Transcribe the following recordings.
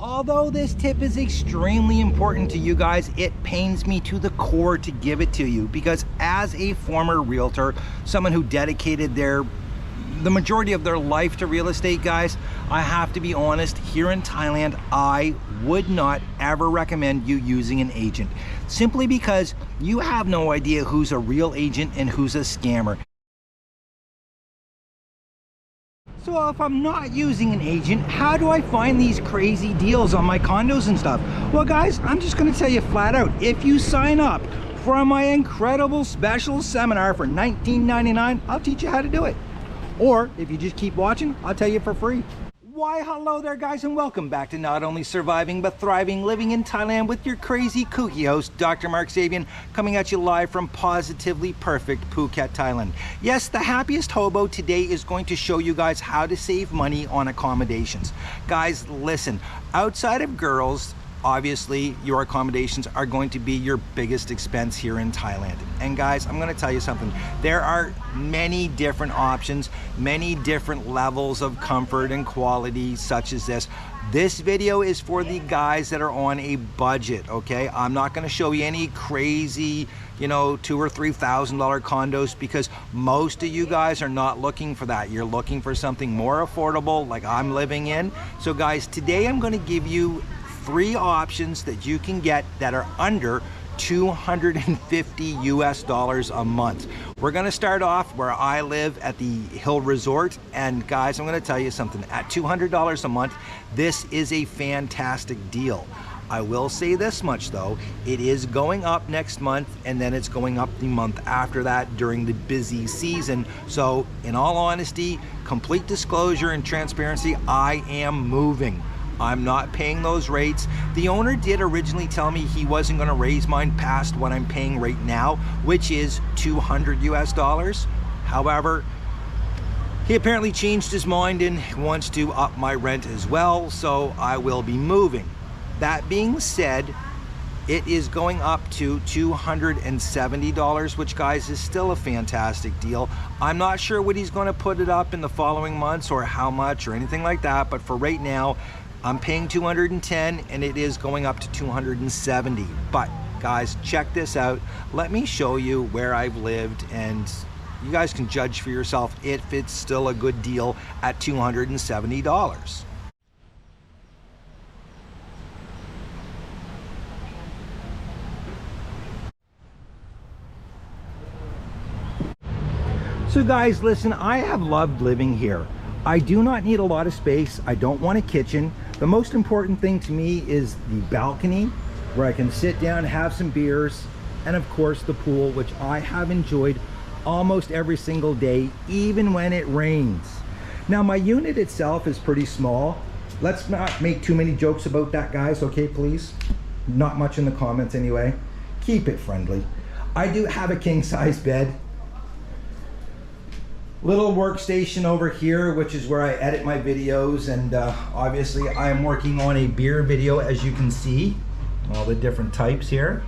Although this tip is extremely important to you guys, it pains me to the core to give it to you, because as a former realtor, someone who dedicated the majority of their life to real estate, guys, I have to be honest, here in Thailand, I would not ever recommend you using an agent, simply because you have no idea who's a real agent and who's a scammer. So if I'm not using an agent, how do I find these crazy deals on my condos and stuff? Well guys, I'm just gonna tell you flat out, if you sign up for my incredible special seminar for $19.99, I'll teach you how to do it. Or if you just keep watching, I'll tell you for free. Why hello there guys, and welcome back to Not Only Surviving But Thriving, Living in Thailand with your crazy kooky host, Dr. Mark Sabian, coming at you live from positively perfect Phuket, Thailand. Yes, the happiest hobo today is going to show you guys how to save money on accommodations. Guys, listen, outside of girls, obviously your accommodations are going to be your biggest expense here in Thailand. And guys, I'm going to tell you something. There are many different options, many different levels of comfort and quality such as this. This video is for the guys that are on a budget, okay? I'm not going to show you any crazy, you know, $2,000 or $3,000 condos, because most of you guys are not looking for that. You're looking for something more affordable like I'm living in. So guys, today I'm going to give you 3 options that you can get that are under $250 US a month. We're gonna start off where I live at the Hill Resort, and guys, I'm gonna tell you something. At $200 a month, this is a fantastic deal. I will say this much though, it is going up next month, and then it's going up the month after that during the busy season. So in all honesty, complete disclosure and transparency, I am moving. I'm not paying those rates. The owner did originally tell me he wasn't going to raise mine past what I'm paying right now, which is $200 US. However, he apparently changed his mind and wants to up my rent as well, so I will be moving. That being said, it is going up to $270, which guys is still a fantastic deal. I'm not sure what he's going to put it up in the following months or how much or anything like that, but for right now, I'm paying $210 and it is going up to $270. But guys, check this out. Let me show you where I've lived, and you guys can judge for yourself if it's still a good deal at $270. So guys, listen, I have loved living here. I do not need a lot of space. I don't want a kitchen. The most important thing to me is the balcony where I can sit down, have some beers, and of course the pool, which I have enjoyed almost every single day, even when it rains. Now my unit itself is pretty small. Let's not make too many jokes about that, guys, okay, please? Not much in the comments anyway. Keep it friendly. I do have a king-size bed. Little workstation over here, which is where I edit my videos, and obviously I am working on a beer video, as you can see, all the different types here.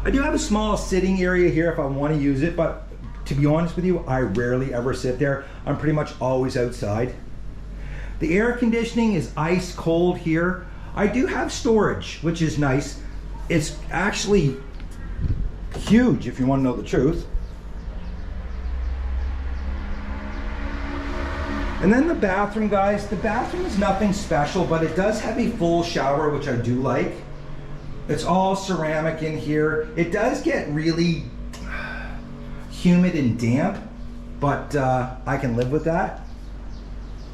I do have a small sitting area here if I want to use it, but to be honest with you, I rarely ever sit there. I'm pretty much always outside. The air conditioning is ice cold here. I do have storage, which is nice. It's actually huge, if you want to know the truth. And then the bathroom, guys, the bathroom is nothing special, but it does have a full shower, which I do like. It's all ceramic in here. It does get really humid and damp, but I can live with that.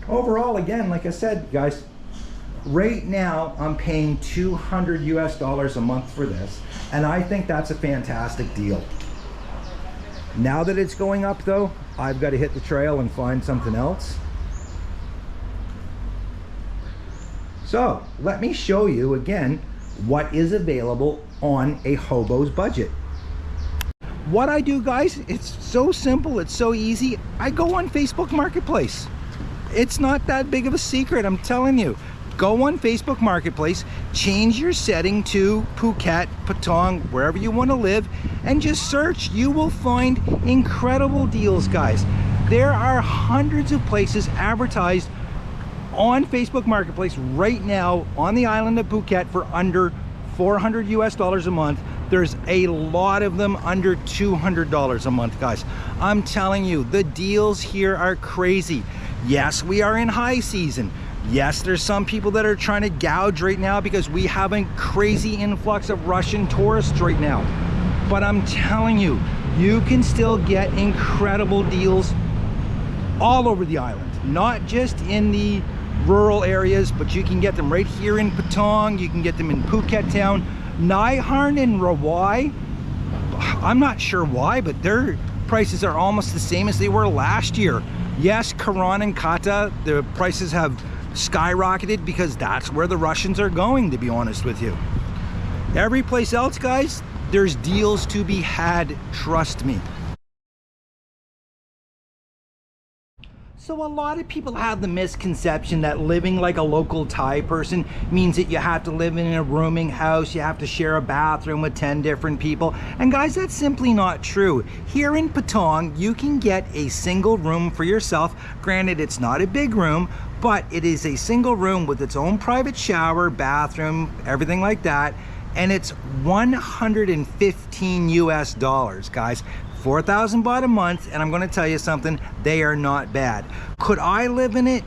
Overall, again, like I said, guys, right now I'm paying $200 US a month for this, and I think that's a fantastic deal. Now that it's going up though, I've got to hit the trail and find something else. So let me show you again what is available on a hobo's budget. What I do, guys, it's so simple, it's so easy. I go on Facebook Marketplace. It's not that big of a secret, I'm telling you. Go on Facebook Marketplace, change your setting to Phuket, Patong, wherever you want to live, and just search. You will find incredible deals, guys. There are hundreds of places advertised on Facebook Marketplace right now on the island of Phuket for under $400 US a month. There's a lot of them under $200 a month, guys. I'm telling you, the deals here are crazy. Yes, we are in high season. Yes, there's some people that are trying to gouge right now because we have a crazy influx of Russian tourists right now. But I'm telling you, you can still get incredible deals all over the island, not just in the rural areas, but you can get them right here in Patong. You can get them in Phuket Town. Nai Harn and Rawai, I'm not sure why, but their prices are almost the same as they were last year. Yes, Karan and Kata, the prices have skyrocketed because that's where the Russians are going, to be honest with you. Every place else, guys, there's deals to be had, trust me. So a lot of people have the misconception that living like a local Thai person means that you have to live in a rooming house, you have to share a bathroom with 10 different people. And guys, that's simply not true. Here in Patong, you can get a single room for yourself. Granted, it's not a big room, but it is a single room with its own private shower, bathroom, everything like that. And it's 115 US dollars, guys. 4,000 baht a month, and I'm going to tell you something, they are not bad. Could I live in it?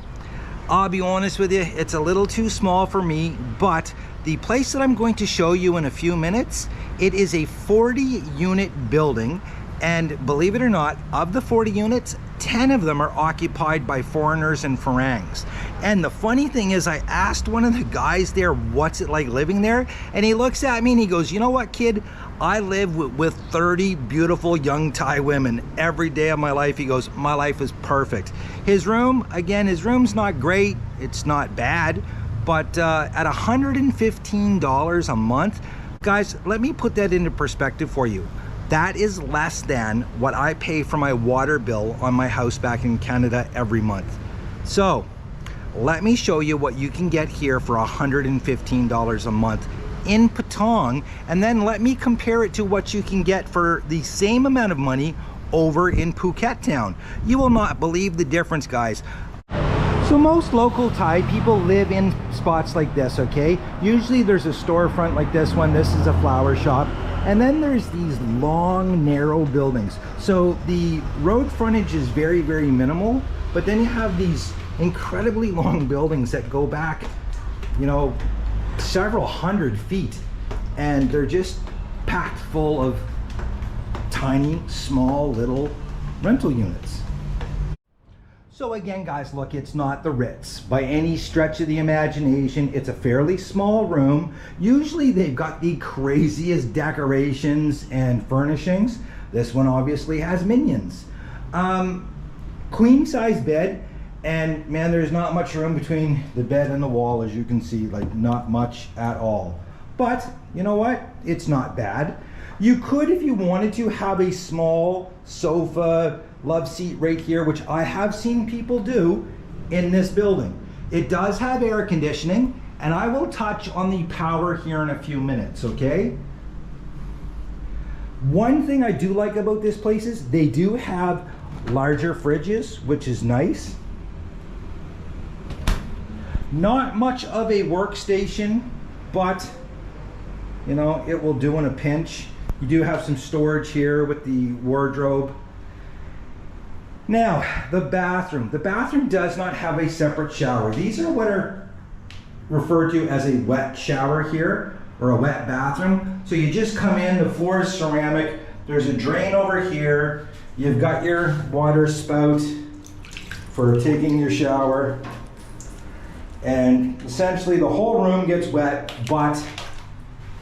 I'll be honest with you, it's a little too small for me, but the place that I'm going to show you in a few minutes, it is a 40-unit building, and believe it or not, of the 40 units, 10 of them are occupied by foreigners and Farangs. And the funny thing is, I asked one of the guys there, what's it like living there? And he looks at me and he goes, you know what, kid? I live with 30 beautiful young Thai women every day of my life. He goes, my life is perfect. His room, again, his room's not great. It's not bad. But at $115 a month, guys, let me put that into perspective for you. That is less than what I pay for my water bill on my house back in Canada every month. So let me show you what you can get here for $115 a month in Patong, and then let me compare it to what you can get for the same amount of money over in Phuket Town. You will not believe the difference, guys. So most local Thai people live in spots like this, okay? Usually there's a storefront like this one. This is a flower shop. And then there's these long, narrow buildings. So the road frontage is very, very minimal, but then you have these incredibly long buildings that go back, you know, several hundred feet, and they're just packed full of tiny, small, little rental units. So again, guys, look, it's not the Ritz by any stretch of the imagination. It's a fairly small room. Usually they've got the craziest decorations and furnishings. This one obviously has minions. Queen size bed. And man, there's not much room between the bed and the wall, as you can see, like not much at all. But you know what? It's not bad. You could, if you wanted to, have a small sofa, love seat right here, which I have seen people do in this building. It does have air conditioning, and I will touch on the power here in a few minutes, okay? One thing I do like about this place is they do have larger fridges, which is nice. Not much of a workstation, but you know, it will do in a pinch. You do have some storage here with the wardrobe. Now, the bathroom. The bathroom does not have a separate shower. These are what are referred to as a wet shower here, or a wet bathroom. So you just come in, the floor is ceramic. There's a drain over here. You've got your water spout for taking your shower. And essentially the whole room gets wet, but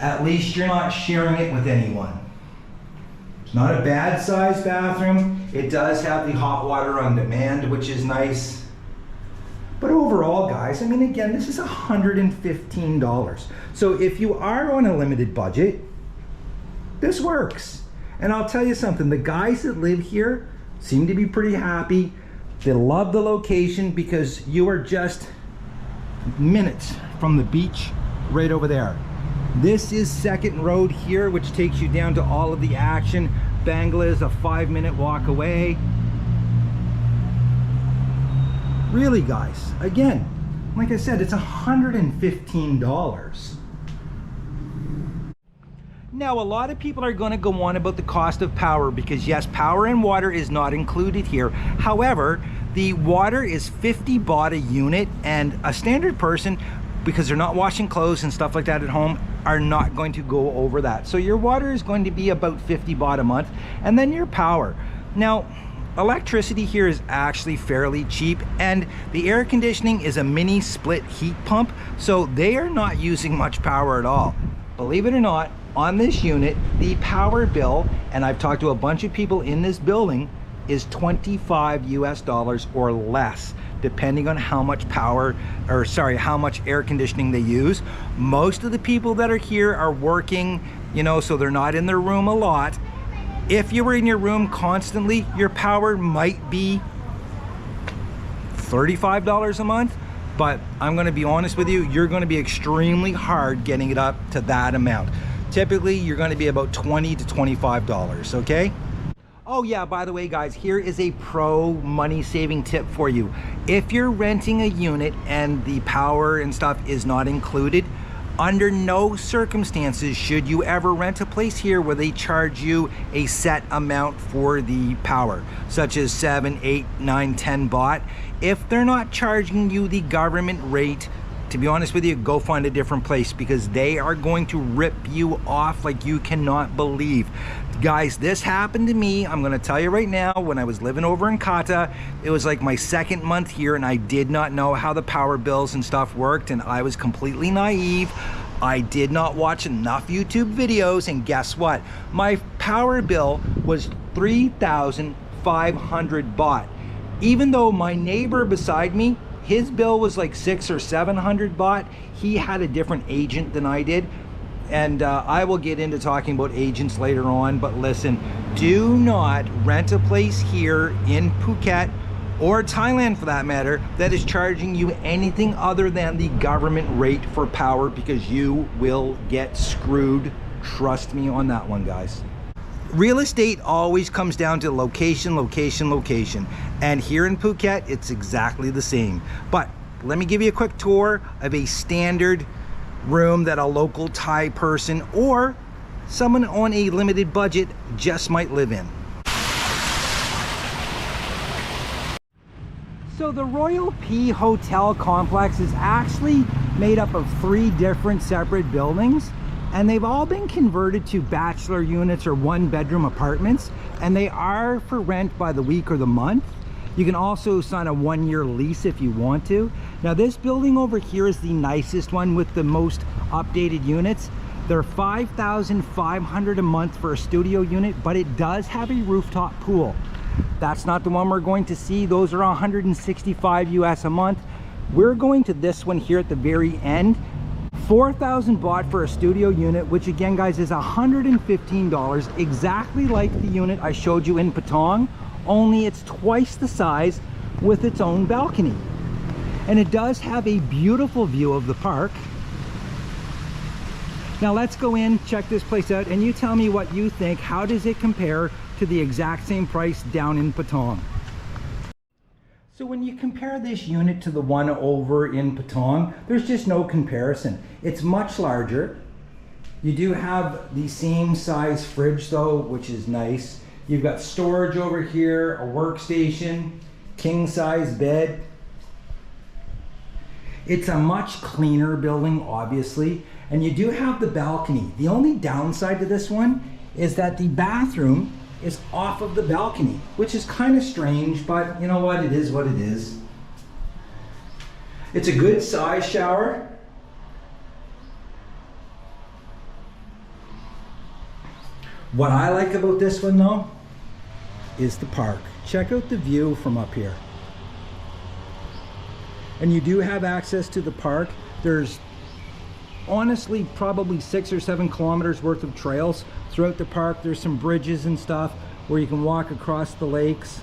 at least you're not sharing it with anyone. It's not a bad sized bathroom. It does have the hot water on demand, which is nice. But overall, guys, I mean, again, this is $115. So if you are on a limited budget, this works. And I'll tell you something, the guys that live here seem to be pretty happy. They love the location because you are just minutes from the beach right over there. This is Second Road here, which takes you down to all of the action. Bangla is a 5-minute walk away. Really, guys, again, Like I said, it's $115. Now, a lot of people are going to go on about the cost of power because yes, power and water is not included here. However, the water is 50 baht a unit, and a standard person, because they're not washing clothes and stuff like that at home, are not going to go over that. So your water is going to be about 50 baht a month, and then your power. Now, electricity here is actually fairly cheap, and the air conditioning is a mini split heat pump, so they are not using much power at all. Believe it or not, on this unit, the power bill, and I've talked to a bunch of people in this building, is $25 US or less, depending on how much power, or sorry, how much air conditioning they use. Most of the people that are here are working, you know, so they're not in their room a lot. If you were in your room constantly, your power might be $35 a month, but I'm gonna be honest with you, you're gonna be extremely hard getting it up to that amount. Typically, you're gonna be about $20 to $25, okay? Oh yeah, by the way guys, here is a pro money saving tip for you. If you're renting a unit and the power and stuff is not included, under no circumstances should you ever rent a place here where they charge you a set amount for the power, such as 7, 8, 9, 10 baht. If they're not charging you the government rate, to be honest with you, go find a different place, because they are going to rip you off like you cannot believe. Guys, this happened to me. I'm gonna tell you right now, when I was living over in Kata, it was like my second month here, and I did not know how the power bills and stuff worked, and I was completely naive. I did not watch enough YouTube videos, and guess what? My power bill was 3,500 baht. Even though my neighbor beside me, his bill was like 600 or 700 baht. He had a different agent than I did. And I will get into talking about agents later on, but listen, do not rent a place here in Phuket, or Thailand for that matter, that is charging you anything other than the government rate for power, because you will get screwed. Trust me on that one, guys. Real estate always comes down to location, location, location. And here in Phuket, it's exactly the same. But let me give you a quick tour of a standard room that a local Thai person or someone on a limited budget just might live in. So the Royal P Hotel complex is actually made up of 3 different separate buildings, and they've all been converted to bachelor units or 1-bedroom apartments, and they are for rent by the week or the month. You can also sign a 1-year lease if you want to. Now this building over here is the nicest one with the most updated units. They're 5,500 a month for a studio unit, but it does have a rooftop pool. That's not the one we're going to see. Those are 165 US a month. We're going to this one here at the very end. 4,000 baht for a studio unit, which again guys is $115, exactly like the unit I showed you in Patong, only it's twice the size with its own balcony. And it does have a beautiful view of the park. Now let's go in, check this place out, and you tell me what you think. How does it compare to the exact same price down in Patong? So when you compare this unit to the one over in Patong, there's just no comparison. It's much larger. You do have the same size fridge though, which is nice. You've got storage over here, a workstation, king size bed. It's a much cleaner building, obviously, and you do have the balcony. The only downside to this one is that the bathroom is off of the balcony, which is kind of strange, but you know what, it is what it is. It's a good size shower. What I like about this one though is the park. Check out the view from up here. And you do have access to the park. There's honestly probably 6 or 7 kilometers worth of trails throughout the park. There's some bridges and stuff where you can walk across the lakes.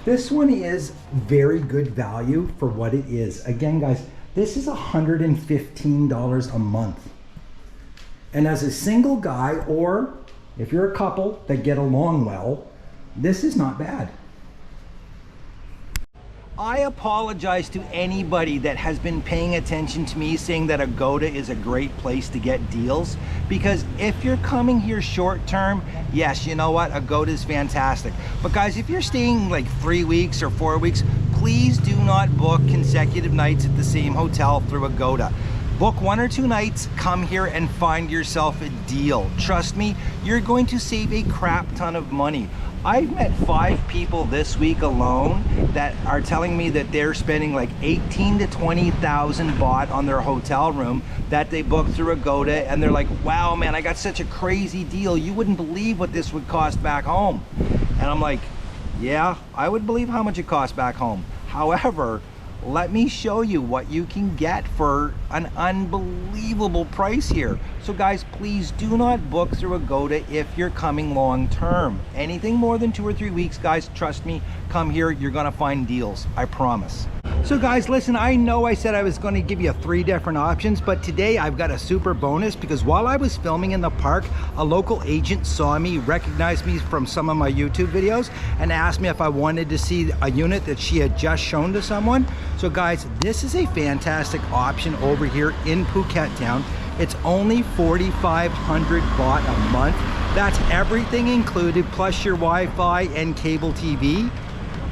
This one is very good value for what it is. Again guys, this is $115 a month. And as a single guy, or if you're a couple that get along well, this is not bad. I apologize to anybody that has been paying attention to me saying that Agoda is a great place to get deals, because if you're coming here short term, yes, you know what, Agoda is fantastic. But guys, if you're staying like 3 weeks or 4 weeks, please do not book consecutive nights at the same hotel through Agoda. Book 1 or 2 nights, come here and find yourself a deal. Trust me, you're going to save a crap ton of money. I've met 5 people this week alone that are telling me that they're spending like 18 to 20,000 baht on their hotel room that they booked through Agoda, and they're like, wow man, I got such a crazy deal. You wouldn't believe what this would cost back home. And I'm like, yeah, I would believe how much it costs back home. However, let me show you what you can get for an unbelievable price here. So guys, please do not book through Agoda if you're coming long term. Anything more than 2 or 3 weeks, guys, trust me, come here, you're gonna find deals, I promise. So guys, listen, I know I said I was going to give you 3 different options, but today I've got a super bonus, because while I was filming in the park, a local agent saw me, recognized me from some of my YouTube videos, and asked me if I wanted to see a unit that she had just shown to someone. So guys, this is a fantastic option over here in Phuket Town. It's only 4,500 baht a month. That's everything included, plus your Wi-Fi and cable TV.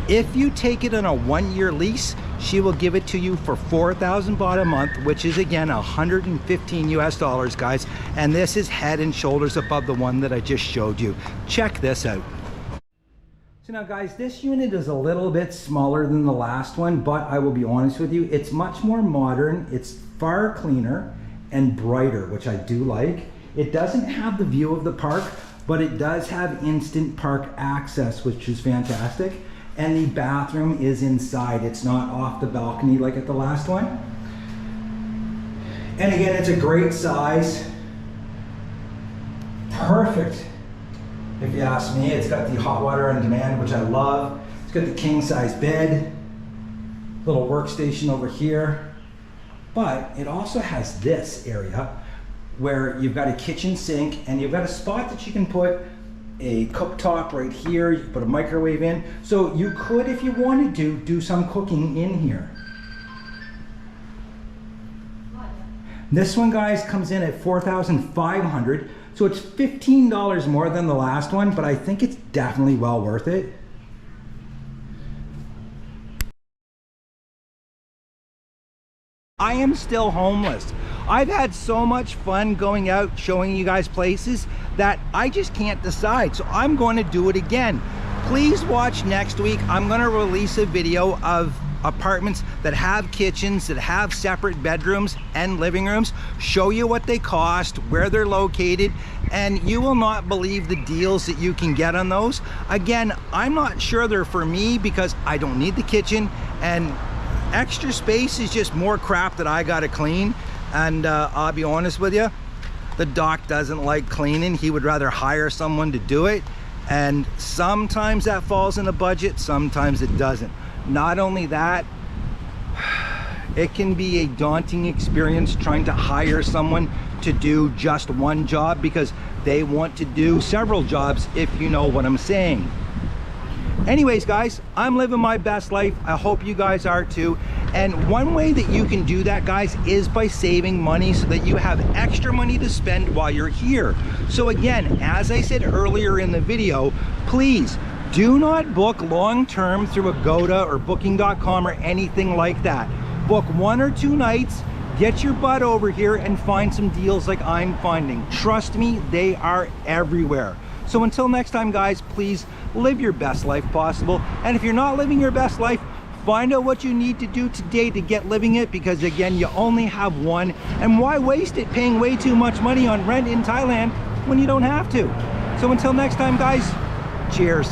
If you take it on a 1-year lease, she will give it to you for 4,000 baht a month, which is again 115 US dollars, guys. And this is head and shoulders above the one that I just showed you. Check this out. So now guys, this unit is a little bit smaller than the last one, but I will be honest with you, it's much more modern, it's far cleaner and brighter, which I do like. It doesn't have the view of the park, but it does have instant park access, which is fantastic. And the bathroom is inside. It's not off the balcony like at the last one. And again, it's a great size. Perfect, if you ask me. It's got the hot water on demand, which I love. It's got the king size bed, little workstation over here. But it also has this area where you've got a kitchen sink, and you've got a spot that you can put a cooktop right here. You can put a microwave in. So you could, if you wanted to, do some cooking in here. This one, guys, comes in at 4,500. So it's $15 more than the last one, but I think it's definitely well worth it. I am still homeless. I've had so much fun going out showing you guys places that I just can't decide. So I'm going to do it again. Please watch next week. I'm going to release a video of apartments that have kitchens, that have separate bedrooms and living rooms, show you what they cost, where they're located, and you will not believe the deals that you can get on those. Again, I'm not sure they're for me because I don't need the kitchen, and extra space is just more crap that I gotta clean. And I'll be honest with you, the doc doesn't like cleaning. He would rather hire someone to do it, and sometimes that falls in the budget, sometimes it doesn't. Not only that, it can be a daunting experience trying to hire someone to do just one job, because they want to do several jobs, if you know what I'm saying. Anyways, guys, I'm living my best life. I hope you guys are too. And one way that you can do that, guys, is by saving money so that you have extra money to spend while you're here. So again, as I said earlier in the video, please do not book long-term through Agoda or booking.com or anything like that. Book 1 or 2 nights, get your butt over here and find some deals like I'm finding. Trust me, they are everywhere. So until next time, guys, please live your best life possible. And if you're not living your best life, find out what you need to do today to get living it, because again, you only have one. And why waste it paying way too much money on rent in Thailand when you don't have to? So until next time, guys, cheers.